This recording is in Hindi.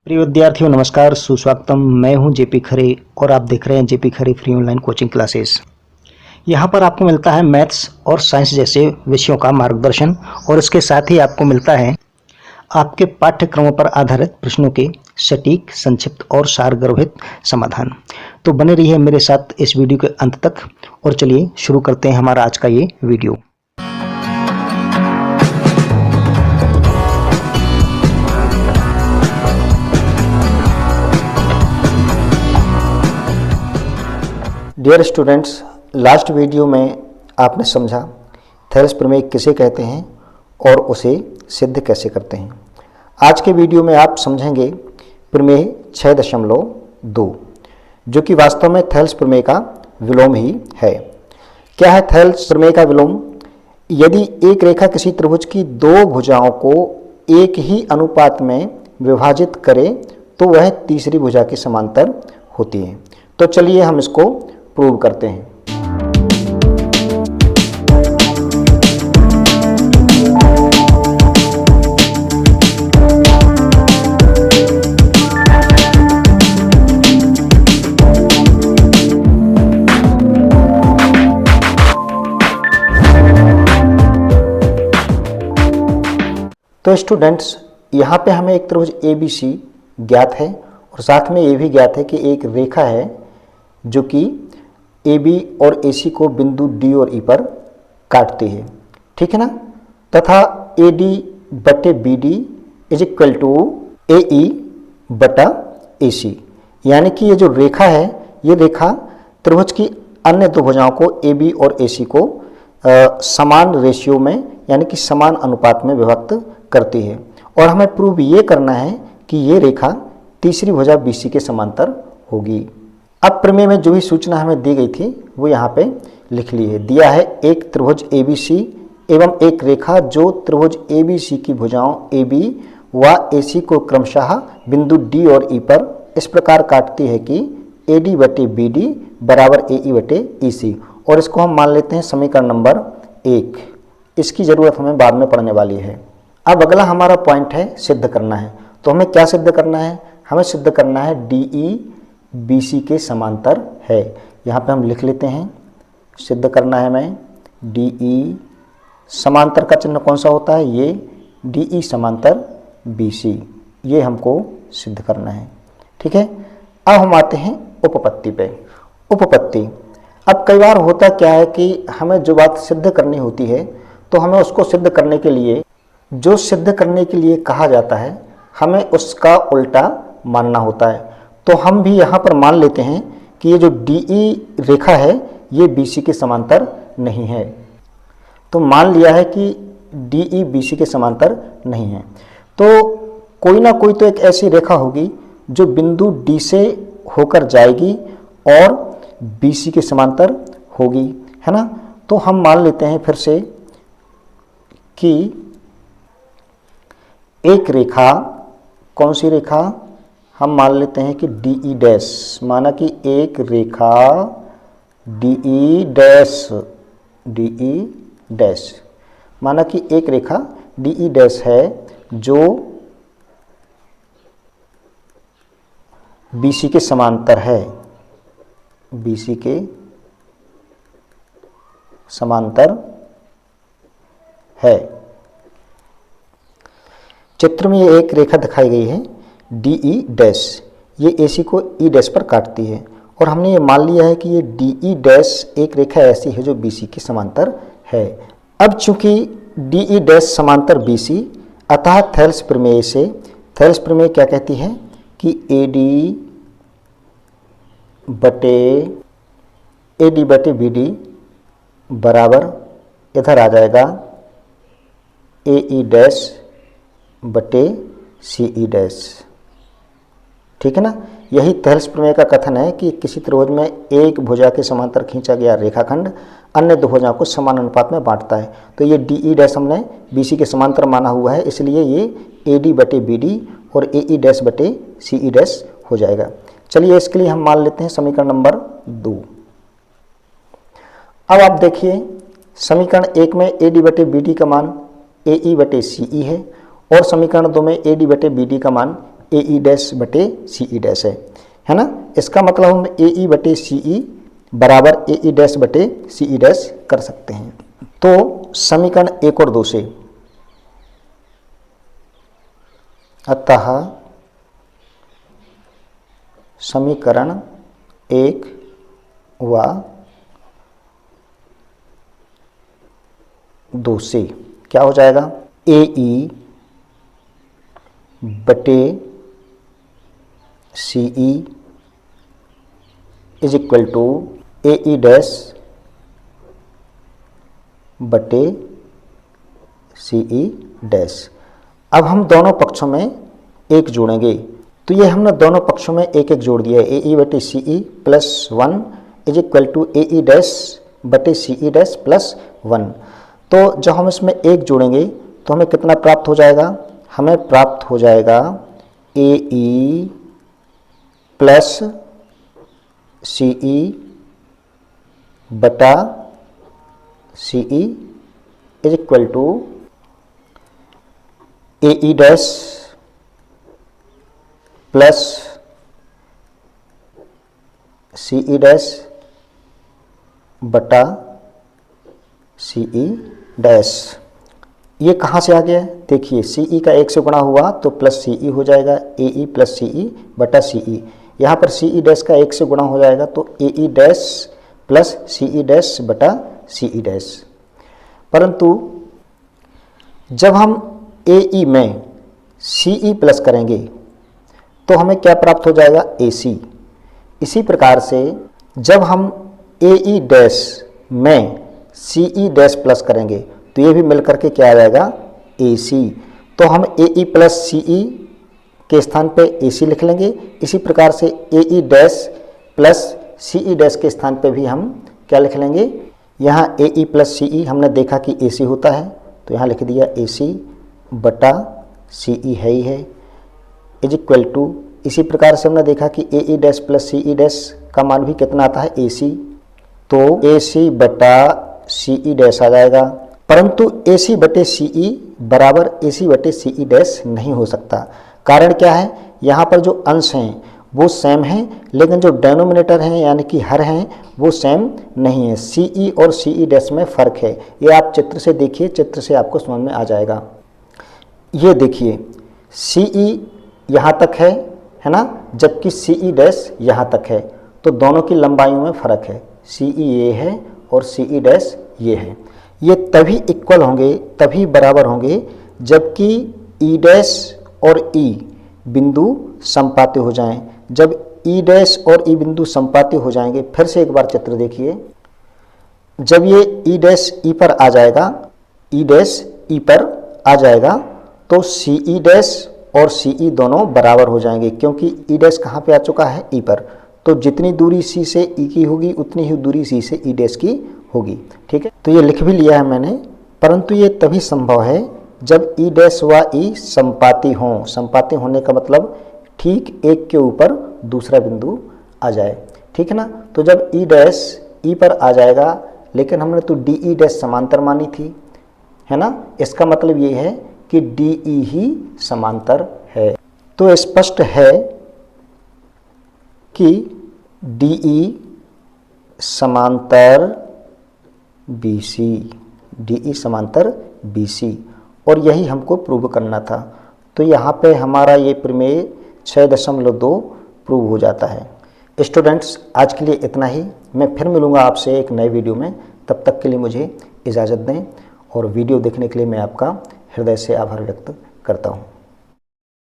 प्रिय विद्यार्थियों नमस्कार, सुस्वागतम। मैं हूं जेपी खरे और आप देख रहे हैं जेपी खरे फ्री ऑनलाइन कोचिंग क्लासेस। यहां पर आपको मिलता है मैथ्स और साइंस जैसे विषयों का मार्गदर्शन और इसके साथ ही आपको मिलता है आपके पाठ्यक्रमों पर आधारित प्रश्नों के सटीक, संक्षिप्त और सारगर्भित समाधान। तो बने रहिए मेरे साथ इस वीडियो के अंत तक और चलिए शुरू करते हैं हमारा आज का ये video. Dear students, last video में आपने समझा थेल्स प्रमेय किसे कहते हैं और उसे सिद्ध कैसे करते हैं। आज के वीडियो में आप समझेंगे प्रमेय 6.2 जो कि वास्तव में थेल्स प्रमेय का विलोम ही है। क्या है थेल्स प्रमेय का विलोम? यदि एक रेखा किसी त्रिभुज की दो भुजाओं को एक ही अनुपात में विभाजित करे तो वह तीसरी भुजा के समांतर होती है। तो चलिए हम इसको प्रूव करते हैं। तो स्टूडेंट्स, यहाँ पे हमें एक त्रिभुज ABC ज्ञात है और साथ में ये भी ज्ञात है कि एक रेखा है जो कि AB और AC को बिंदु D और E पर काटती है, ठीक है ना। तथा AD बटे BD is equal to AE बटा AC, यानी कि ये जो रेखा है ये रेखा त्रिभुज की अन्य दो भुजाओं को AB और AC को समान रेशियो में यानी कि समान अनुपात में विभक्त करती है। और हमें प्रूव ये करना है कि ये रेखा तीसरी भुजा BC के समांतर होगी। अब प्रमेय में जो भी सूचना हमें दी गई थी वो यहाँ पे लिख ली है। दिया है एक त्रिभुज ABC एवं एक रेखा जो त्रिभुज ABC की भुजाओं AB व AC को क्रमशः बिंदु D और E पर इस प्रकार काटती है कि AD बटे BD बराबर AE बटे EC। और इसको हम मान लेते हैं समीकरण नंबर 1। इसकी ज़रूरत हमें बाद में पड़ने वाली है। अब अगला हमारा पॉइंट है सिद्ध करना है। तो हमें क्या सिद्ध करना है? हमें सिद्ध करना है DE BC के समांतर है। यहाँ पे हम लिख लेते हैं, सिद्ध करना है हमें DE समांतर का चिन्ह कौन सा होता है? ये DE समांतर BC, ये हमको सिद्ध करना है, ठीक है। अब हम आते हैं उपपत्ति पे। उपपत्ति, अब कई बार होता क्या है कि हमें जो बात सिद्ध करनी होती है तो हमें उसको सिद्ध करने के लिए जो सिद्ध करने के लिए कहा जाता है हमें उसका उल्टा मानना होता है। तो हम भी यहाँ पर मान लेते हैं कि ये जो DE रेखा है ये BC के समांतर नहीं है। तो मान लिया है कि DE BC के समांतर नहीं है, तो कोई ना कोई तो एक ऐसी रेखा होगी जो बिंदु D से होकर जाएगी और BC के समांतर होगी, है ना। तो हम मान लेते हैं फिर से कि एक रेखा, कौन सी रेखा? हम मान लेते हैं कि DE डैश, माना कि एक रेखा DE डैश, माना कि एक रेखा DE डैश है जो BC के समांतर है, BC के समांतर है। चित्र में ये एक रेखा दिखाई गई है DE डैश, ये AC को E डैश पर काटती है और हमने ये मान लिया है कि ये DE डैश एक रेखा ऐसी है जो BC के समांतर है। अब चूंकि DE डैश समांतर BC, अतः थेल्स प्रमेय से, थेल्स प्रमेय क्या कहती है कि AD बटे BD बराबर इधर आ जाएगा AE डैश बटे CE डैश, ठीक है ना। यही थेल्स प्रमेय का कथन है कि किसी त्रिभुज में एक भुजा के समांतर खींचा गया रेखाखंड अन्य दो भुजाओं को समान अनुपात में बांटता है। तो ये DE डैश हमने BC के समांतर माना हुआ है, इसलिए ये AD बटे BD और AE डैश बटे CE डैश हो जाएगा। चलिए इसके लिए हम मान लेते हैं समीकरण नंबर 2। अब आप देखिए समीकरण 1 में AD बटे BD का मान AE बटे CE है और समीकरण 2 में AD बटे BD का मान ए ई डैश बटे सी ई डैश है ना। इसका मतलब हम ए ई बटे सी ई बराबर ए ई डैश बटे सी ई डैश कर सकते हैं। तो समीकरण 1 और 2 से, अतः समीकरण 1 व 2 से क्या हो जाएगा, ए ई बटे C E is equal to A E dash बटे सी ई डैश। अब हम दोनों पक्षों में एक जोड़ेंगे, तो ये हमने दोनों पक्षों में एक एक जोड़ दिया है। ए ई बटे C E plus 1 is equal to A E dash बटे सी ई डैश प्लस 1। तो जब हम इसमें एक जोड़ेंगे तो हमें कितना प्राप्त हो जाएगा, हमें प्राप्त हो जाएगा A E plus C E बटा C E is equal to A E dash plus C E dash बटा सी ई डैश। ये कहाँ से आ गया, देखिए सी ई का 1 से गुणा हुआ तो प्लस सी ई हो जाएगा, A E plus C E बटा सी ई। यहाँ पर सी ई डैश का 1 से गुणा हो जाएगा तो ए E dash plus C E dash बटा सी ई डैश। परंतु जब हम ए ई में सी ई प्लस करेंगे तो हमें क्या प्राप्त हो जाएगा, ए सी। इसी प्रकार से जब हम ए ई डैश में सी ई डैश प्लस करेंगे तो ये भी मिलकर के क्या आ जाएगा, ए सी। तो हम ए ई प्लस सी ई के स्थान पे ए सी लिख लेंगे। इसी प्रकार से ए E dash plus C E dash के स्थान पे भी हम क्या लिख लेंगे, यहाँ ए ई प्लस सी ई हमने देखा कि ए सी होता है तो यहाँ लिख दिया ए सी बटा सी ई है ही है इज इक्वल टू। इसी प्रकार से हमने देखा कि ए E dash plus C E dash का मान भी कितना आता है, ए सी। तो ए सी बटा सी ई डैश आ जाएगा। परंतु ए सी बटे सी ई बराबर ए सी बटे सी ई डैश नहीं हो सकता। कारण क्या है, यहाँ पर जो अंश हैं वो सेम हैं लेकिन जो डेनोमिनेटर हैं यानी कि हर हैं वो सेम नहीं है। सी ई और सी ई डैश में फ़र्क है। ये आप चित्र से देखिए, चित्र से आपको समझ में आ जाएगा। ये देखिए सी ई यहाँ तक है ना, जबकि सी ई डैश यहाँ तक है। तो दोनों की लंबाइयों में फ़र्क है, सी ई ये है और सी ई डैश ये है। ये तभी इक्वल होंगे, तभी बराबर होंगे जबकि ई डैश और ई बिंदु समपाती हो जाएं। जब ई डैश और ई बिंदु समपाती हो जाएंगे, फिर से एक बार चित्र देखिए, जब ये ई डैश ई पर आ जाएगा, ई डैश ई पर आ जाएगा तो सी ई डैश और सी ई दोनों बराबर हो जाएंगे, क्योंकि ई डैश कहाँ पे आ चुका है, ई पर। तो जितनी दूरी सी से ई की होगी उतनी ही दूरी सी से ई डैश की होगी। ठीक है, तो ये लिख भी लिया है मैंने। परंतु ये तभी संभव है जब ई डैश व ई समपाती हों। समपाती होने का मतलब ठीक एक के ऊपर दूसरा बिंदु आ जाए। ठीक है ना। तो जब ई डैश ई पर आ जाएगा, लेकिन हमने तो डी ई डैश समांतर मानी थी, है ना। इसका मतलब ये है कि डी ई ही समांतर है। तो स्पष्ट है कि डी ई समांतर बी सी, डी ई समांतर बी सी, और यही हमको प्रूव करना था। तो यहाँ पे हमारा ये प्रमेय 6.2 प्रूव हो जाता है। स्टूडेंट्स, आज के लिए इतना ही। मैं फिर मिलूँगा आपसे एक नए वीडियो में। तब तक के लिए मुझे इजाज़त दें, और वीडियो देखने के लिए मैं आपका हृदय से आभार व्यक्त करता हूँ।